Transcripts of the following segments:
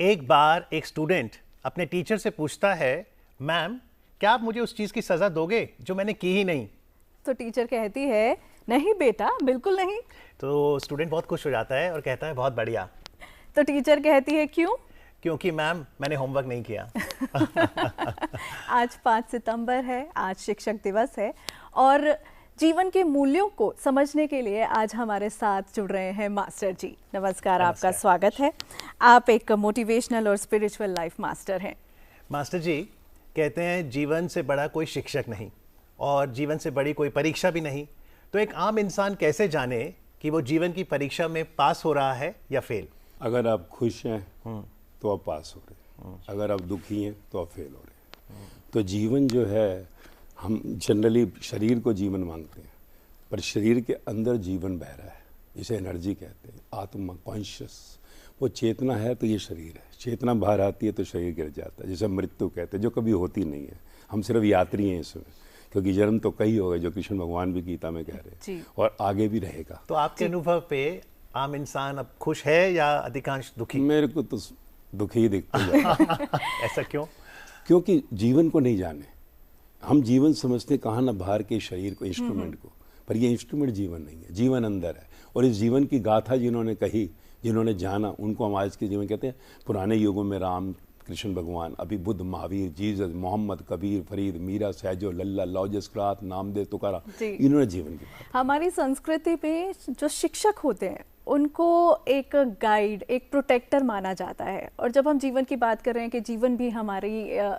एक बार एक स्टूडेंट अपने टीचर से पूछता है, मैम क्या आप मुझे उस चीज़ की सज़ा दोगे जो मैंने की ही नहीं। तो टीचर कहती है, नहीं बेटा, बिल्कुल नहीं। तो स्टूडेंट बहुत खुश हो जाता है और कहता है, बहुत बढ़िया। तो टीचर कहती है, क्यों? क्योंकि मैम मैंने होमवर्क नहीं किया। आज 5 सितंबर है, आज शिक्षक दिवस है और जीवन के मूल्यों को समझने के लिए आज हमारे साथ जुड़ रहे हैं मास्टर जी। नमस्कार, आपका स्वागत है। आप एक मोटिवेशनल और स्पिरिचुअल लाइफ मास्टर हैं। मास्टर जी कहते हैं जीवन से बड़ा कोई शिक्षक नहीं और जीवन से बड़ी कोई परीक्षा भी नहीं। तो एक आम इंसान कैसे जाने कि वो जीवन की परीक्षा में पास हो रहा है या फेल? अगर आप खुश हैं तो आप पास हो रहे हैं, अगर आप दुखी हैं तो आप फेल हो रहे हैं। तो जीवन जो है, हम जनरली शरीर को जीवन मांगते हैं, पर शरीर के अंदर जीवन बह रहा है, इसे एनर्जी कहते हैं। आत्मा, कॉन्शियस, वो चेतना है तो ये शरीर है। चेतना बाहर आती है तो शरीर गिर जाता है, जिसे मृत्यु कहते हैं, जो कभी होती नहीं है। हम सिर्फ यात्री हैं इसमें, क्योंकि जन्म तो कई हो गए, जो कृष्ण भगवान भी गीता में कह रहे हैं, और आगे भी रहेगा। तो आपके अनुभव पे आम इंसान अब खुश है या अधिकांश दुखी? मेरे को तो दुखी दिखता है। ऐसा क्यों? क्योंकि जीवन को नहीं जाने। हम जीवन समझते कहाँ ना बाहर के शरीर को, इंस्ट्रूमेंट को, पर ये इंस्ट्रूमेंट जीवन नहीं है, जीवन अंदर है। और इस जीवन की गाथा जिन्होंने कही, जिन्होंने जाना, उनको हम आज के जीवन कहते हैं। पुराने युगों में राम, कृष्ण भगवान, अभी बुद्ध, महावीर, जीसस, मोहम्मद, कबीर, फरीद, मीरा, सहजो, लल्ला, लॉजेस क्रात, नामदेव, तुकाराम, इन्होंने जीवन की बात। हमारी संस्कृति में जो शिक्षक होते हैं उनको एक गाइड, एक प्रोटेक्टर माना जाता है। और जब हम जीवन की बात कर रहे हैं कि जीवन भी हमारी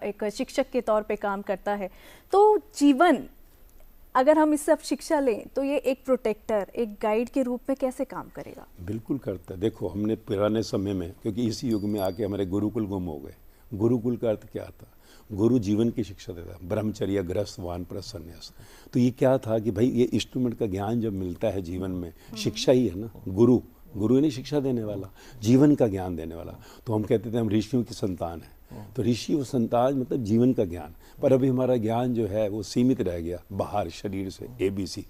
एक शिक्षक के तौर पे काम करता है, तो जीवन अगर हम इससे अब शिक्षा लें तो ये एक प्रोटेक्टर, एक गाइड के रूप में कैसे काम करेगा? बिल्कुल करता है। देखो, हमने पुराने समय में, क्योंकि इस युग में आके हमारे गुरुकुल गुम हो गए। गुरुकुल का अर्थ क्या था? गुरु जीवन की शिक्षा देता, ब्रह्मचर्य, गृहस्थ, वानप्रस्थ, संन्यास। तो ये क्या था कि भाई ये इंस्ट्रूमेंट का ज्ञान जब मिलता है जीवन में, शिक्षा ही है ना। गुरु नहीं शिक्षा देने वाला, जीवन का ज्ञान देने वाला। तो हम कहते थे हम ऋषियों की संतान है। तो ऋषि और संतान मतलब जीवन का ज्ञान। पर अभी हमारा ज्ञान जो है वो सीमित रह गया बाहर शरीर से, ABC।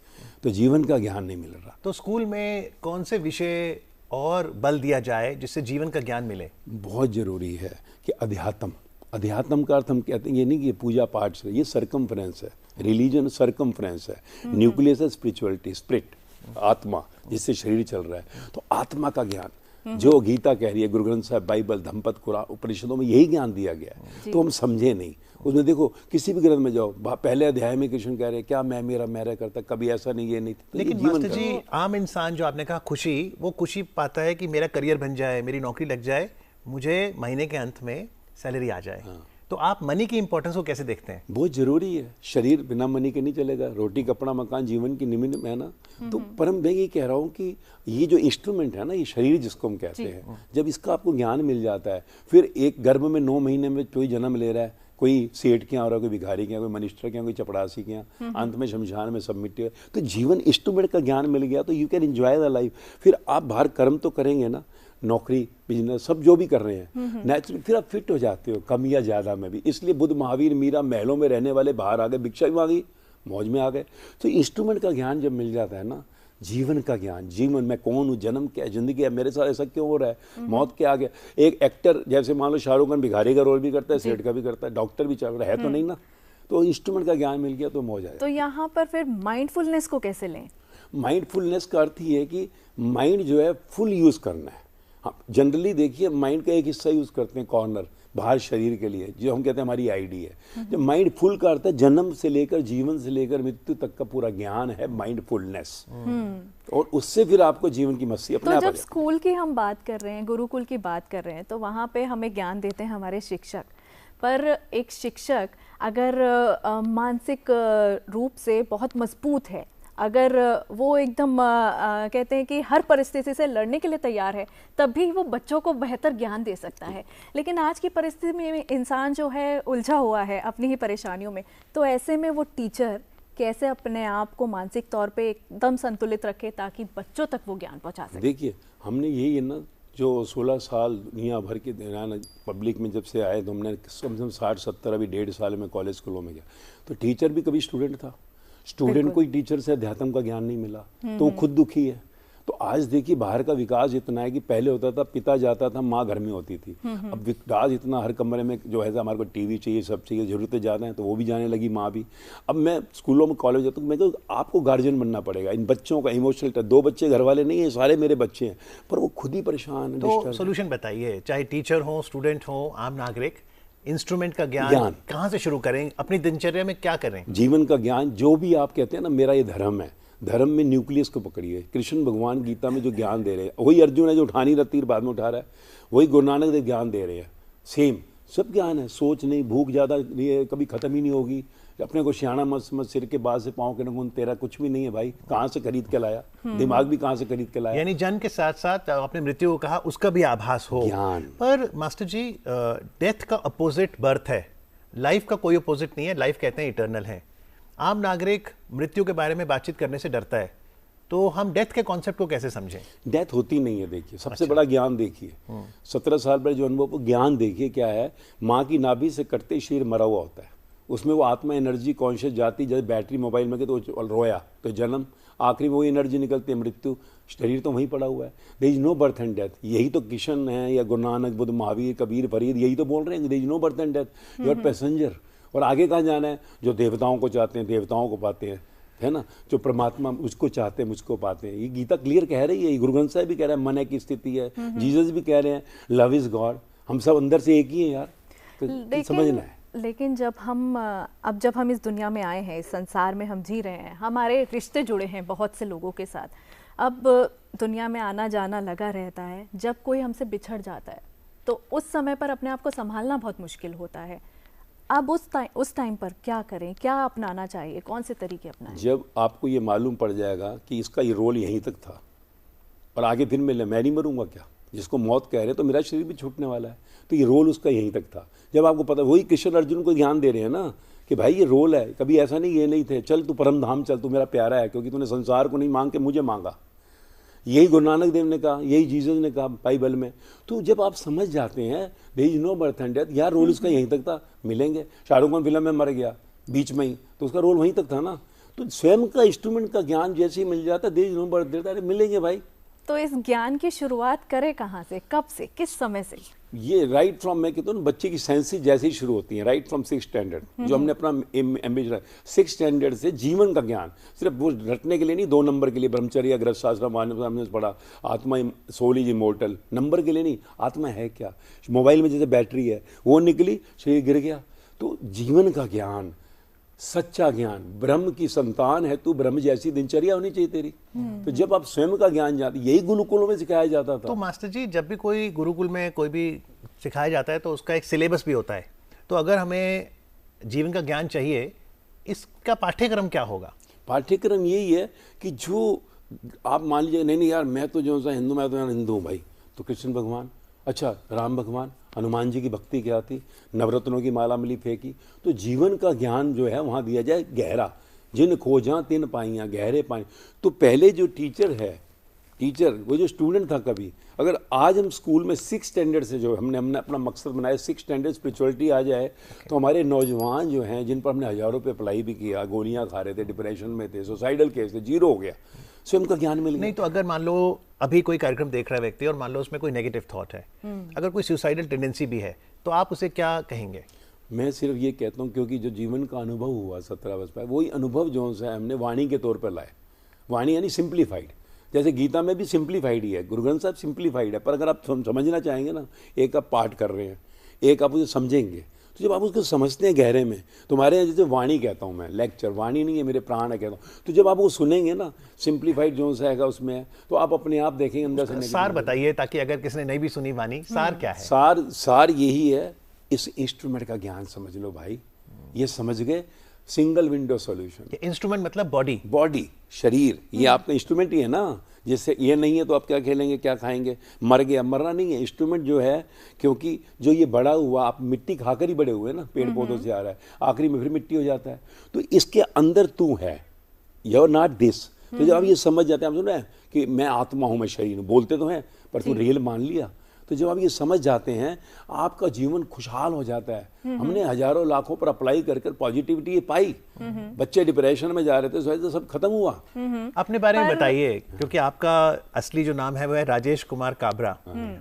तो जीवन का ज्ञान नहीं मिल रहा। तो स्कूल में कौन से विषय और बल दिया जाए जिससे जीवन का ज्ञान मिले? बहुत जरूरी है कि अध्यात्म का अर्थ हम कहते हैं ये नहीं कि पूजा पाठ से, ये सरकमफ्रेंस है। रिलीजन सरकमफ्रेंस है, न्यूक्लियस है स्पिरिचुअलिटी, स्पिरिट, आत्मा, जिससे शरीर चल रहा है। तो आत्मा का ज्ञान जो गीता कह रही है, गुरु ग्रंथ साहब, बाइबल, धम्मपद, कुरान, उपनिषदों में यही ज्ञान दिया गया है। तो हम समझे नहीं उसमें। देखो किसी भी ग्रंथ में जाओ, पहले अध्याय में कृष्ण कह रहे हैं, क्या मैं मेरा करता, कभी ऐसा नहीं, ये नहीं। तो लेकिन मास्टर जी, आम इंसान जो आपने कहा खुशी, वो खुशी पाता है कि मेरा करियर बन जाए, मेरी नौकरी लग जाए, मुझे महीने के अंत में सैलरी आ जाए। तो आप मनी की इंपॉर्टेंस को कैसे देखते हैं? बहुत जरूरी है। शरीर बिना मनी के नहीं चलेगा। रोटी, कपड़ा, मकान जीवन की निमित्त है ना। तो परम मैं ये कह रहा हूँ कि ये जो इंस्ट्रूमेंट है ना, ये शरीर जिसको हम कहते हैं, जब इसका आपको ज्ञान मिल जाता है, फिर एक गर्भ में 9 महीने में कोई जन्म ले रहा है, कोई सेठ के यहाँ हो रहा है, कोई भिखारी के यहाँ, कोई मिनिस्टर के यहाँ, कोई चपड़ासी के यहाँ, अंत में शमशान में सब मिट्टी। तो जीवन इंस्ट्रूमेंट का ज्ञान मिल गया तो you can enjoy the life. फिर आप बाहर कर्म तो करेंगे ना, नौकरी, बिजनेस, सब जो भी कर रहे हैं नेचुरल, फिर आप फिट हो जाते हो कम या ज्यादा में भी। इसलिए बुद्ध, महावीर, मीरा महलों में रहने वाले बाहर आ गए, भिक्षा भी मांगी, मौज में आ गए। तो इंस्ट्रूमेंट का ज्ञान जब मिल जाता है ना, जीवन का ज्ञान, जीवन मैं कौन हूँ, जन्म क्या है, जिंदगी है, मेरे साथ ऐसा क्यों हो रहा है, मौत के आगे। एक एक्टर जैसे मान लो शाहरुख खान भिखारी का रोल भी करता है, सेठ का भी करता है, डॉक्टर भी चल रहा है तो नहीं ना। तो इंस्ट्रूमेंट का ज्ञान मिल गया तो मौज आएगा। तो यहाँ पर फिर माइंडफुलनेस को कैसे लें? माइंडफुलनेस का अर्थ ही है कि माइंड जो है फुल यूज करना है। हाँ, जनरली देखिए माइंड का एक हिस्सा यूज करते हैं, कॉर्नर बाहर शरीर के लिए, जो हम कहते हैं हमारी आईडी है। जब माइंड फुल का अर्थ है जन्म से लेकर, जीवन से लेकर मृत्यु तक का पूरा ज्ञान है माइंडफुलनेस। और उससे फिर आपको जीवन की मस्ती अपने तो आप। जब स्कूल की हम बात कर रहे हैं, गुरुकुल की बात कर रहे हैं, तो वहाँ पे हमें ज्ञान देते हैं हमारे शिक्षक। पर एक शिक्षक अगर मानसिक रूप से बहुत मजबूत है, अगर वो एकदम कहते हैं कि हर परिस्थिति से लड़ने के लिए तैयार है, तब भी वो बच्चों को बेहतर ज्ञान दे सकता है। लेकिन आज की परिस्थिति में इंसान जो है उलझा हुआ है अपनी ही परेशानियों में। तो ऐसे में वो टीचर कैसे अपने आप को मानसिक तौर पे एकदम संतुलित रखे ताकि बच्चों तक वो ज्ञान पहुंचा सके? देखिए, हमने यही है ना, जो 16 साल दुनिया भर के दौरान पब्लिक में जब से आए, तो हमने कम से कम 60-70, अभी 1.5 साल में कॉलेज स्कूलों में गया। तो टीचर भी कभी स्टूडेंट था। स्टूडेंट को टीचर से अध्यात्म का ज्ञान नहीं मिला तो वो खुद दुखी है। तो आज देखिए बाहर का विकास इतना है कि पहले होता था पिता जाता था, माँ घर में होती थी। अब विकास इतना, हर कमरे में जो है हमारे को टीवी चाहिए, सब चाहिए, जरूरतें ज़्यादा हैं तो वो भी जाने लगी, माँ भी। अब मैं स्कूलों में, कॉलेज जाता हूँ, मैं कहूँ आपको गार्जियन बनना पड़ेगा इन बच्चों का। इमोशनल टच, 2 बच्चे घर वाले नहीं है, सारे मेरे बच्चे हैं, पर वो खुद ही परेशान है। तो सोल्यूशन बताइए, चाहे टीचर हो, स्टूडेंट हो, आम नागरिक, इंस्ट्रूमेंट का ज्ञान कहाँ से शुरू करें, अपनी दिनचर्या में क्या करें? जीवन का ज्ञान, जो भी आप कहते हैं ना, मेरा ये धर्म है, धर्म में न्यूक्लियस को पकड़िए। कृष्ण भगवान गीता में जो ज्ञान दे रहे हैं, वही अर्जुन है जो उठा नहीं रहा, तीर बाद में उठा रहा है, वही गुरु नानक देव ज्ञान दे रहे हैं। सेम सब ज्ञान है। सोच नहीं, भूख ज़्यादा नहीं है, कभी ख़त्म ही नहीं होगी। अपने को सियाना मत समझ, सिर के बाद से पाँव के नखून तेरा कुछ भी नहीं है भाई, कहाँ से खरीद के लाया, दिमाग भी कहाँ से खरीद के लाया। यानी जन्म के साथ साथ आपने मृत्यु को कहा, उसका भी आभास हो ज्ञान। पर मास्टर जी, डेथ का अपोजिट बर्थ है, लाइफ का कोई अपोजिट नहीं है, लाइफ कहते हैं इटर्नल है। आम नागरिक मृत्यु के बारे में बातचीत करने से डरता है, तो हम डेथ के कॉन्सेप्ट को कैसे समझें? डेथ होती नहीं है। देखिए सबसे बड़ा ज्ञान देखिए, 17 साल पहले जो अनुभव, ज्ञान देखिए क्या है। माँ की नाभि से कटते शरीर मरा हुआ होता है, उसमें वो आत्मा, एनर्जी, कॉन्शियस जाती, जैसे बैटरी मोबाइल में के तो रोया तो जन्म, आखिरी में वही एनर्जी निकलती है, मृत्यु, शरीर तो वहीं पड़ा हुआ है। There is no birth and death. यही तो किशन है या गुरु नानक, बुद्ध, महावीर, कबीर, फरीद यही तो बोल रहे हैं, there is no birth and death, you are passenger. और आगे कहाँ जाना है? जो देवताओं को चाहते हैं देवताओं को पाते हैं, है ना, जो परमात्मा उसको चाहते हैं मुझको पाते हैं। ये गीता क्लियर कह रही है, गुरु ग्रंथ साहिब भी कह रहे हैं मन की स्थिति है, जीसस भी कह रहे हैं लव इज गॉड। हम सब अंदर से एक ही हैं यार, तो समझना है। लेकिन जब हम इस दुनिया में आए हैं, इस संसार में हम जी रहे हैं, हमारे रिश्ते जुड़े हैं बहुत से लोगों के साथ। अब दुनिया में आना जाना लगा रहता है, जब कोई हमसे बिछड़ जाता है तो उस समय पर अपने आप को संभालना बहुत मुश्किल होता है। अब उस टाइम पर क्या करें, क्या अपनाना चाहिए, कौन से तरीके अपनाएं? जब आपको ये मालूम पड़ जाएगा कि इसका ये रोल यहीं तक था और आगे फिर मैं नहीं मरूंगा क्या, जिसको मौत कह रहे हैं, तो मेरा शरीर भी छूटने वाला है, तो ये रोल उसका यहीं तक था। जब आपको पता, वही कृष्ण अर्जुन को ध्यान दे रहे हैं ना कि भाई ये रोल है, कभी ऐसा नहीं ये नहीं थे, चल तू परम धाम चल, तू मेरा प्यारा है, क्योंकि तूने संसार को नहीं मांग के मुझे मांगा। यही गुरु नानक देव ने कहा, यही जीसस ने कहा बाइबल में। तो जब आप समझ जाते हैं there is no birth and death, यार रोल उसका यहीं तक था, मिलेंगे। शाहरुख खान फिल्म में मर गया बीच में ही, तो उसका रोल वहीं तक था ना। तो स्वयं का इंस्ट्रूमेंट का ज्ञान जैसे ही मिल जाता है, there is no birth death, अरे मिलेंगे भाई। तो इस ज्ञान की शुरुआत करें कहाँ से, कब से, किस समय से? ये राइट फ्रॉम, मैं कहता हूँ बच्चे की सेंसेस जैसे ही शुरू होती हैं, राइट फ्रॉम 6th स्टैंडर्ड, जो हमने अपना एम्बिशन 6th स्टैंडर्ड से जीवन का ज्ञान, सिर्फ वो रटने के लिए नहीं, 2 नंबर के लिए, ब्रह्मचर्य, गृहस्थ आश्रम, हमने पढ़ा, आत्मा सोल इज इमोर्टल, नंबर के लिए नहीं, आत्मा है क्या। मोबाइल में जैसे बैटरी है, वो निकली, शरीर गिर गया। तो जीवन का ज्ञान, सच्चा ज्ञान, ब्रह्म की संतान है तू, ब्रह्म जैसी दिनचर्या होनी चाहिए तेरी। तो जब आप स्वयं का ज्ञान जानते, यही गुरुकुलों में सिखाया जाता था। तो मास्टर जी, जब भी कोई गुरुकुल में कोई भी सिखाया जाता है तो उसका एक सिलेबस भी होता है, तो अगर हमें जीवन का ज्ञान चाहिए, इसका पाठ्यक्रम क्या होगा? पाठ्यक्रम यही है कि जो आप मान लीजिए, नहीं यार मैं तो जो सा हिंदू, मैं तो यार हिंदू हूँ भाई, तो कृष्ण भगवान, अच्छा राम भगवान, हनुमान जी की भक्ति क्या थी, नवरत्नों की माला मिली फेंकी। तो जीवन का ज्ञान जो है वहाँ दिया जाए गहरा, जिन खोजा तिन पाइयाँ गहरे पाई। तो पहले जो टीचर है, टीचर वो जो स्टूडेंट था, कभी अगर आज हम स्कूल में 6th स्टैंडर्ड से जो हमने अपना मकसद बनाया, 6th स्टैंडर्ड स्पिरिचुअलिटी आ जाए, तो हमारे नौजवान जो हैं, जिन पर हमने हज़ारों रुपये अप्लाई भी किया, गोलियां खा रहे थे, डिप्रेशन में थे, सुसाइडल केस थे, 0 हो गया, स्वयं का ज्ञान मिल गया। नहीं तो अगर मान लो अभी कोई कार्यक्रम देख रहा है व्यक्ति और मान लो उसमें कोई नेगेटिव थॉट है, अगर कोई सुसाइडल टेंडेंसी भी है, तो आप उसे क्या कहेंगे? मैं सिर्फ ये कहता हूँ, क्योंकि जो जीवन का अनुभव हुआ 17 वर्ष पर, वही अनुभव जो है हमने वाणी के तौर पर लाए। वाणी यानी सिंप्लीफाइड, जैसे गीता में भी सिंप्लीफाइड ही है, गुरु ग्रंथ साहब सिंप्लीफाइड है, पर अगर आप समझना चाहेंगे ना, एक आप पाठ कर रहे हैं, एक आप उसे समझेंगे, तो जब आप उसको समझते हैं गहरे में, तुम्हारे यहाँ जैसे वाणी कहता हूँ मैं, लेक्चर, वाणी नहीं है, मेरे प्राण है कहता हूँ, तो जब आप वो सुनेंगे ना, सिंप्लीफाइड जो सा है उसमें, तो आप अपने आप देखेंगे अंदर से। सार बताइए, ताकि अगर किसी ने नहीं भी सुनी वाणी, सार क्या है? सार यही है, इस इंस्ट्रूमेंट का ज्ञान समझ लो भाई, ये समझ गए, सिंगल विंडो सॉल्यूशन। इंस्ट्रूमेंट मतलब बॉडी, शरीर, ये आपका इंस्ट्रूमेंट ही है ना। जैसे ये नहीं है तो आप क्या खेलेंगे, क्या खाएंगे, मर गया, मरना नहीं है, इंस्ट्रूमेंट जो है, क्योंकि जो ये बड़ा हुआ, आप मिट्टी खाकर ही बड़े हुए ना, पेड़ पौधों से आ रहा है, आखिरी में फिर मिट्टी हो जाता है, तो इसके अंदर तू है, यू आर नॉट दिस। तो जब आप ये समझ जाते हैं, आप सुन रहे हैं कि मैं आत्मा हूँ, मैं शरीर हूँ, बोलते तो हैं पर तू रियल मान लिया, तो तो जब आप ये समझ जाते हैं आपका जीवन खुशहाल हो जाता है। हमने हजारों लाखों पर अप्लाई कर पॉजिटिविटी पाई, बच्चे डिप्रेशन में जा रहे थे, तो सब खत्म हुआ। अपने बारे में बताइए, क्योंकि आपका असली जो नाम है वो है राजेश कुमार काबरा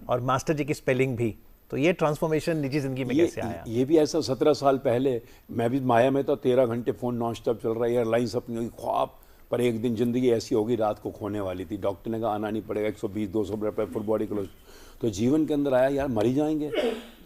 और मास्टर जी की स्पेलिंग भी, तो ये ट्रांसफॉर्मेशन निजी जिंदगी में कैसे आया? ये भी ऐसा 17 साल पहले मैं भी माया में था, 13 घंटे फ़ोन नॉन स्टॉप चल रहा है, एयरलाइंस अपनी ख्वाब, पर एक दिन ज़िंदगी ऐसी होगी रात को खोने वाली थी। डॉक्टर ने कहा आना नहीं पड़ेगा, 120-200 रुपये फुल बॉडी क्लोज। तो जीवन के अंदर आया यार मर ही जाएंगे।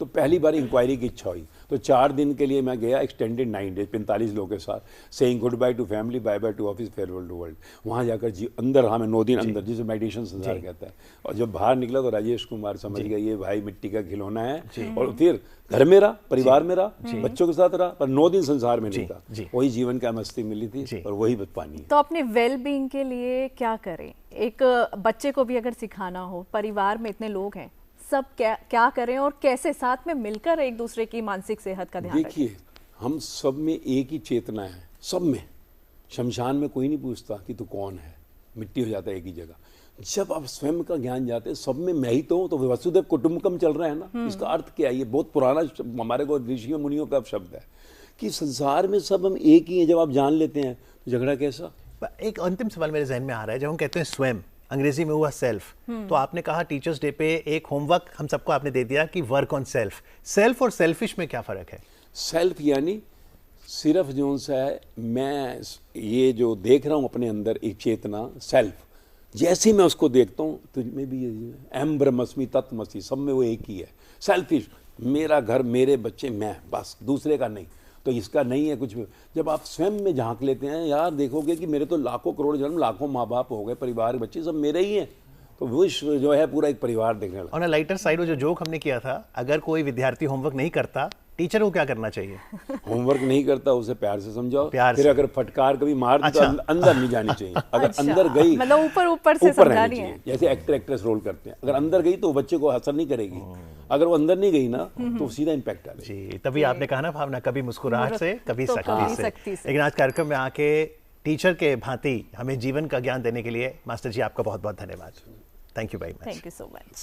तो पहली बार इंक्वायरी की इच्छा हुई, तो 4 दिन के लिए मैं गया, एक्सटेंडेड 9 डेज 45 लोगों के साथ, saying good bye to family, bye bye to office, farewell to world. वहाँ जाकर अंदर रहा मैं 9 दिन अंदर, जिसे मेडिटेशन संसार कहता है। और जब बाहर निकला तो राजेश कुमार समझ गया ये भाई मिट्टी का खिलौना है। और फिर घर में रहा, परिवार में रहा, बच्चों के साथ रहा, पर 9 दिन संसार में नहीं था। वही जीवन का मस्ती मिली थी और वही पानी। तो अपने वेल बीइंग के लिए क्या करें? एक बच्चे को भी अगर सिखाना हो, परिवार में इतने लोग हैं, सब क्या करें और कैसे साथ में मिलकर एक दूसरे की मानसिक सेहत का ध्यान रखें? देखिए, हम सब में एक ही चेतना है, सब में। शमशान में कोई नहीं पूछता कि तू कौन है, मिट्टी हो जाता है एक ही जगह। जब आप स्वयं का ज्ञान जाते हैं सब में मैं ही तो हूँ, तो वसुधैव कुटुंबकम चल रहा है ना। इसका अर्थ क्या है? ये बहुत पुराना हमारे को ऋषियों मुनियों का शब्द है कि संसार में सब हम एक ही हैं। जब आप जान लेते हैं तो झगड़ा कैसा? एक अंतिम सवाल मेरे जहन में आ रहा है, जब हम कहते हैं स्वयं, अंग्रेजी में हुआ सेल्फ, तो आपने कहा टीचर्स डे पे एक होमवर्क हम सबको आपने दे दिया कि वर्क ऑन सेल्फ। सेल्फ और सेल्फिश में क्या फर्क है? सेल्फ यानी सिर्फ जो सा है, मैं ये जो देख रहा हूँ अपने अंदर एक चेतना, सेल्फ, जैसे मैं उसको देखता हूँ तुझ में भी अहम ब्रह्मस्मि तत्वमसि, सब में वो एक ही है। सेल्फिश, मेरा घर, मेरे बच्चे, मैं, बस, दूसरे का नहीं। तो इसका नहीं है कुछ भी। जब आप स्वयं में झांक लेते हैं, यार देखोगे कि मेरे तो लाखों करोड़ जन्म, लाखों माँ बाप हो गए, परिवार बच्चे सब मेरे ही हैं, तो विश्व जो है पूरा एक परिवार देखने लगा। ऑन अ लाइटर साइड, वो जो जोक हमने किया था, अगर कोई विद्यार्थी होमवर्क नहीं करता, टीचर को क्या करना चाहिए? होमवर्क नहीं करता उसे प्यार से समझाओ, प्यार फिर से। अगर फटकार कभी मार दी तो अंदर नहीं जानी चाहिए। अगर अंदर गई, मतलब ऊपर से ऊपर रहनी समझानी चाहिए, है। जैसे एक्टर एक्ट्रेस रोल करते हैं। अगर अंदर गई तो बच्चे को असर नहीं करेगी, अगर वो अंदर नहीं गई ना तो सीधा इम्पैक्ट आएगा। जी, तभी आपने कहा ना भावना, कभी मुस्कुराहट से, कभी तो सख्ती सख्ती से। से। लेकिन आज कार्यक्रम में आके टीचर के भांति हमें जीवन का ज्ञान देने के लिए मास्टर जी आपका बहुत बहुत धन्यवाद। Thank you very much. Thank you so much.